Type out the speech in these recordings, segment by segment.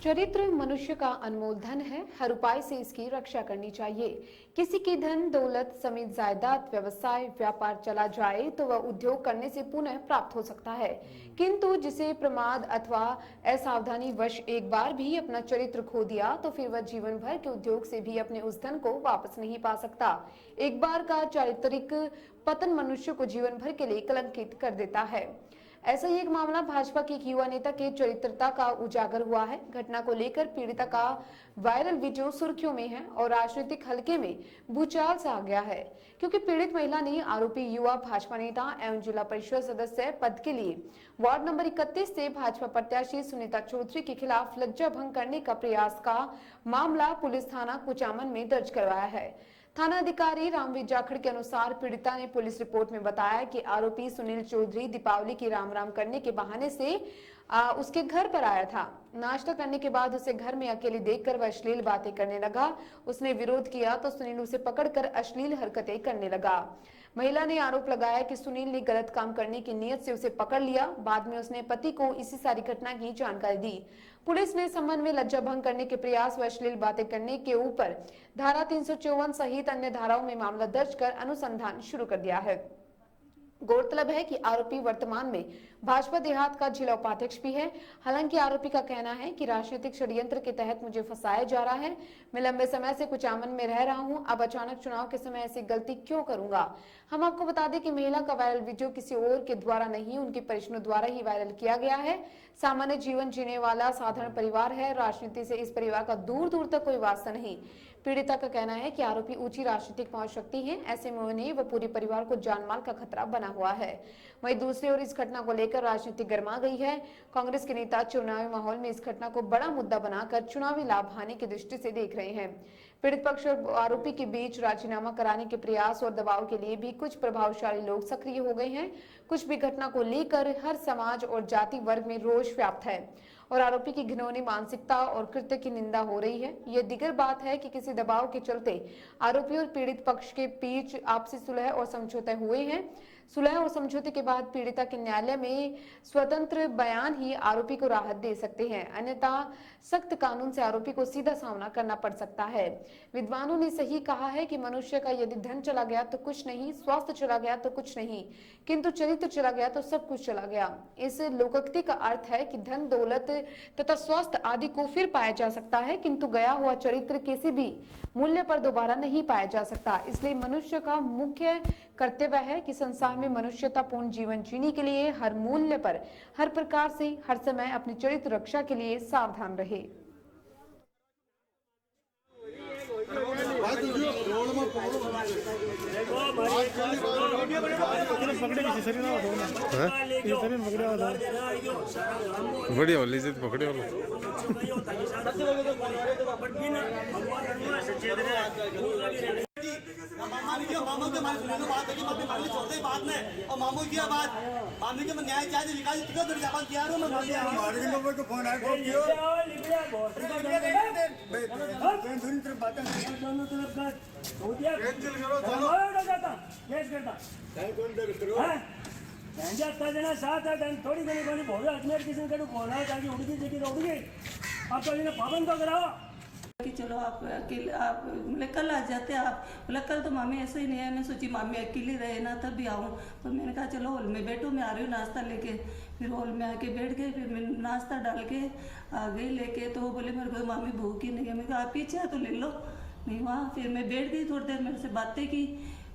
चरित्र मनुष्य का अनमोल धन है। हर उपाय से इसकी रक्षा करनी चाहिए। किसी की धन दौलत समेत जायदाद व्यवसाय व्यापार चला जाए तो वह उद्योग करने से पुनः प्राप्त हो सकता है, किंतु जिसे प्रमाद अथवा असावधानी वश एक बार भी अपना चरित्र खो दिया तो फिर वह जीवन भर के उद्योग से भी अपने उस धन को वापस नहीं पा सकता। एक बार का चारित्रिक पतन मनुष्य को जीवन भर के लिए कलंकित कर देता है। ऐसा ही एक मामला भाजपा के एक युवा नेता के चरित्रता का उजागर हुआ है। घटना को लेकर पीड़िता का वायरल वीडियो सुर्खियों में है और राजनीतिक हलके में भूचाल सा आ गया है, क्योंकि पीड़ित महिला ने आरोपी युवा भाजपा नेता एवं जिला परिषद सदस्य पद के लिए वार्ड नंबर 31 से भाजपा प्रत्याशी सुनीता चौधरी के खिलाफ लज्जा भंग करने का प्रयास का मामला पुलिस थाना कुचामन में दर्ज करवाया है। थाना अधिकारी रामवीर जाखड़ के अनुसार पीड़िता ने पुलिस रिपोर्ट में बताया कि आरोपी सुनील चौधरी दीपावली की राम राम करने के बहाने से उसके घर पर आया था। नाश्ता करने के बाद उसे घर में अकेले देखकर वह अश्लील बातें करने लगा। उसने विरोध किया तो सुनील उसे पकड़कर अश्लील हरकतें करने लगा। महिला ने आरोप लगाया कि सुनील ने गलत काम करने की नीयत से उसे पकड़ लिया। बाद में उसने पति को इसी सारी घटना की जानकारी दी। पुलिस ने संबंध में लज्जा भंग करने के प्रयास व अश्लील बातें करने के ऊपर धारा 354 सहित अन्य धाराओं में मामला दर्ज कर अनुसंधान शुरू कर दिया है। गौरतलब है कि आरोपी वर्तमान में भाजपा देहात का जिला उपाध्यक्ष भी है। हालांकि आरोपी का कहना है कि राजनीतिक षड्यंत्र के तहत मुझे फंसाया जा रहा है। मैं लंबे समय से कुचामन में रह रहा हूं, अब अचानक चुनाव के समय ऐसी गलती क्यों करूंगा। हम आपको बता दें कि महिला का वायरल वीडियो किसी और के द्वारा नहीं, उनके परिजनों द्वारा ही वायरल किया गया है। सामान्य जीवन जीने वाला साधारण परिवार है। राजनीति से इस परिवार का दूर दूर तक कोई वास्ता नहीं। पीड़िता का कहना है कि आरोपी ऊंची राजनीतिक पहुंच रखती है, ऐसे में उन्हें व पूरे परिवार को जानमाल का खतरा बना हुआ है। वहीं दूसरी ओर इस घटना को लेकर राजनीति गर्मा गई है। कांग्रेस के नेता चुनावी माहौल में इस घटना को बड़ा मुद्दा बनाकर चुनावी लाभ हानि की दृष्टि से देख रहे हैं। पीड़ित पक्ष और आरोपी के बीच राजीनामा कराने के प्रयास और दबाव के लिए भी कुछ प्रभावशाली लोग सक्रिय हो गए हैं। कुछ भी घटना को लेकर हर समाज और जाति वर्ग में रोष व्याप्त है और आरोपी की घिनौनी मानसिकता और कृत्य की निंदा हो रही है। यह दिगर बात है कि किसी दबाव के चलते आरोपी और पीड़ित पक्ष के बीच आपसी सुलह और समझौते हुए हैं। सुलह और समझौते के बाद पीड़िता के न्यायालय में स्वतंत्र बयान ही आरोपी को राहत दे सकते हैं, अन्यथा सख्त कानून से आरोपी को सीधा सामना करना पड़ सकता है। विद्वानों ने सही कहा है कि मनुष्य का यदि धन चला गया तो कुछ नहीं, स्वास्थ्य चला गया तो कुछ नहीं, किंतु चरित्र चला गया तो सब कुछ चला गया। इस लोकोक्ति का अर्थ है कि धन दौलत तथा स्वास्थ्य आदि को फिर पाया जा सकता है, किंतु गया हुआ चरित्र किसी भी मूल्य पर दोबारा नहीं पाया जा सकता। इसलिए मनुष्य का मुख्य कर्तव्य है कि संसार में मनुष्यतापूर्ण जीवन जीने के लिए हर मूल्य पर, हर प्रकार से, हर समय अपनी चरित्र रक्षा के लिए सावधान रहे। बढ़िया वाली से पकड़े वाला मामू के मामले सुनो बात है कि मामू मामले छोड़ते ही बात में और मामू की बात मामले के न्याय चाहिए निकाल कितना देर जापान किया रो मैं मामले नंबर को फोन आया कौन कियो मैं सुन तेरे बातें दोनों तरफ का हो दिया कैंसिल करो चलो जाता केस करता काय कौन दर करो गंजा तना साथ है थोड़ी घनी घनी बोलो अजमेर किसी को बोला ताकि उड़गी जगी उड़ गई आप तो इन्हें पाबंद तो कराओ कि चलो आप अकेले आप बोले कल आ जाते आप बोले कल तो मामी ऐसे ही नहीं है। मैं सोची मामी अकेली रहे ना तब भी आऊँ, तो मैंने कहा चलो हॉल में बैठो, मैं आ रही हूँ नाश्ता लेके। फिर हॉल में आके बैठ गए, फिर मैं नाश्ता डाल के आ गई लेके। तो वो बोले मेरे को मामी भूख ही नहीं है। मैं कहा आप पीछे तो ले लो, नहीं वहाँ। फिर मैं बैठ गई, थोड़ी देर मेरे से बातें की,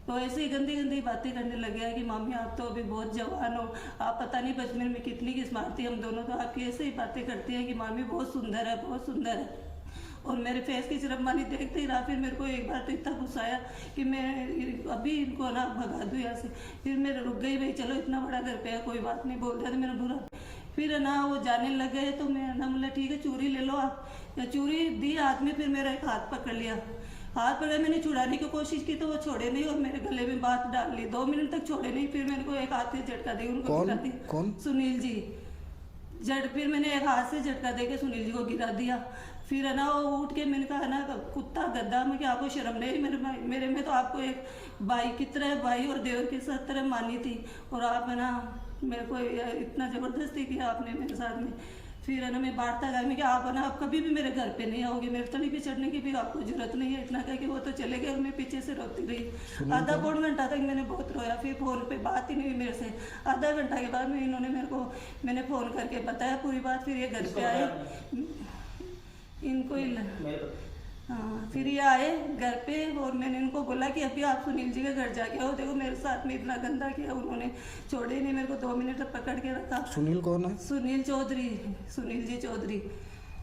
तो ऐसे ही गंदी गंदी बातें करने लग गया कि मामी आप तो अभी बहुत जवान हो, आप पता नहीं बचपन में कितनी की स्मार्ट थी, हम दोनों तो आपकी ऐसे ही बातें करती हैं कि मामी बहुत सुंदर है, बहुत सुंदर है। और मेरे फेस की सिर्फ मानी देखते ही रहा। फिर मेरे को एक बार तो इतना गुस्सा आया कि मैं अभी इनको ना भगा दूँ यहाँ से। फिर मैं रुक गई, भाई चलो इतना बड़ा घर पे है, कोई बात नहीं, बोल दिया तो मेरा बुरा। फिर ना वो जाने लग गए, तो मैं ना बोला ठीक है चूड़ी ले लो आप। चूड़ी दी हाथ में, फिर मेरा एक हाथ पकड़ लिया, हाथ पकड़ा, मैंने छुड़ाने की कोशिश की तो वो छोड़े नहीं और मेरे गले में बात डाल ली। 2 मिनट तक छोड़े नहीं। फिर मेरे को एक हाथ से झटका दी, उनको गिरा दी। कौन? सुनील जी। फिर मैंने एक हाथ से झटका दे के सुनील जी को गिरा दिया। फिर है ना वो उठ के मैंने कहा ना कुत्ता गद्दा में कि आपको शर्म नहीं, मेरे में तो आपको एक भाई की तरह, भाई और देवर की तरह मानी थी, और आप है ना मेरे को इतना ज़बरदस्ती किया आपने मेरे साथ में। फिर है ना मैं बाहर तक आई, मैं कि आप है ना आप कभी भी मेरे घर पे नहीं आओगे, मेरे तली पे चढ़ने की भी आपको जरूरत नहीं है। इतना कह के वो तो चले गए और मैं पीछे से रोती रही। आधा पौन घंटा तक मैंने बहुत रोया, फिर फ़ोन पे बात ही नहीं हुई मेरे से। आधा घंटा के बाद मैंने फ़ोन करके बताया पूरी बात। फिर ये घर पे आए, इनको हाँ, फिर ये आए घर पे और मैंने इनको बोला कि अभी आप सुनील जी के घर जाके आओ। देखो मेरे साथ में इतना गंदा किया उन्होंने, छोड़े नहीं मेरे को। 2 मिनट तक पकड़ के रखा। सुनील कौन है? सुनील चौधरी, सुनील जी चौधरी।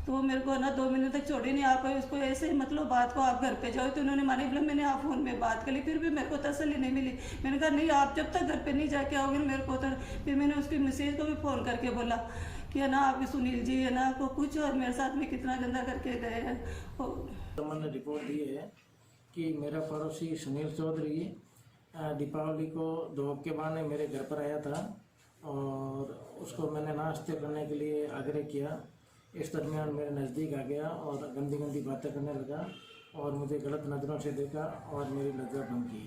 तो वो मेरे को ना 2 मिनट तक छोड़े नहीं। आप उसको ऐसे मतलब बात को आप घर पे जाओ, तो उन्होंने माने बोला मैंने आप फ़ोन में बात कर ली। फिर भी मेरे को तसल्ली नहीं मिली। मैंने कहा नहीं, आप जब तक घर पे नहीं जाके आओगे मेरे को तो। फिर मैंने उसकी मिसेज को भी फ़ोन करके बोला कि है ना आप सुनील जी है ना आपको कुछ और मेरे साथ में कितना गंदा करके गए हैं। तो मैंने रिपोर्ट दी है कि मेरा पड़ोसी सुनील चौधरी दीपावली को 2 हफ्ते बाद मेरे घर पर आया था और उसको मैंने नाश्ते करने के लिए आग्रह किया। इस दरमियान मेरे नज़दीक आ गया और गंदी गंदी बातें करने लगा और मुझे गलत नज़रों से देखा और मेरी लज्जा भंग की।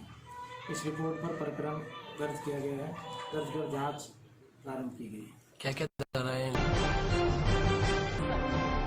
इस रिपोर्ट पर प्रकरण दर्ज किया गया है, दर्ज कर जाँच प्रारंभ की गई। क्या क्या धाराएं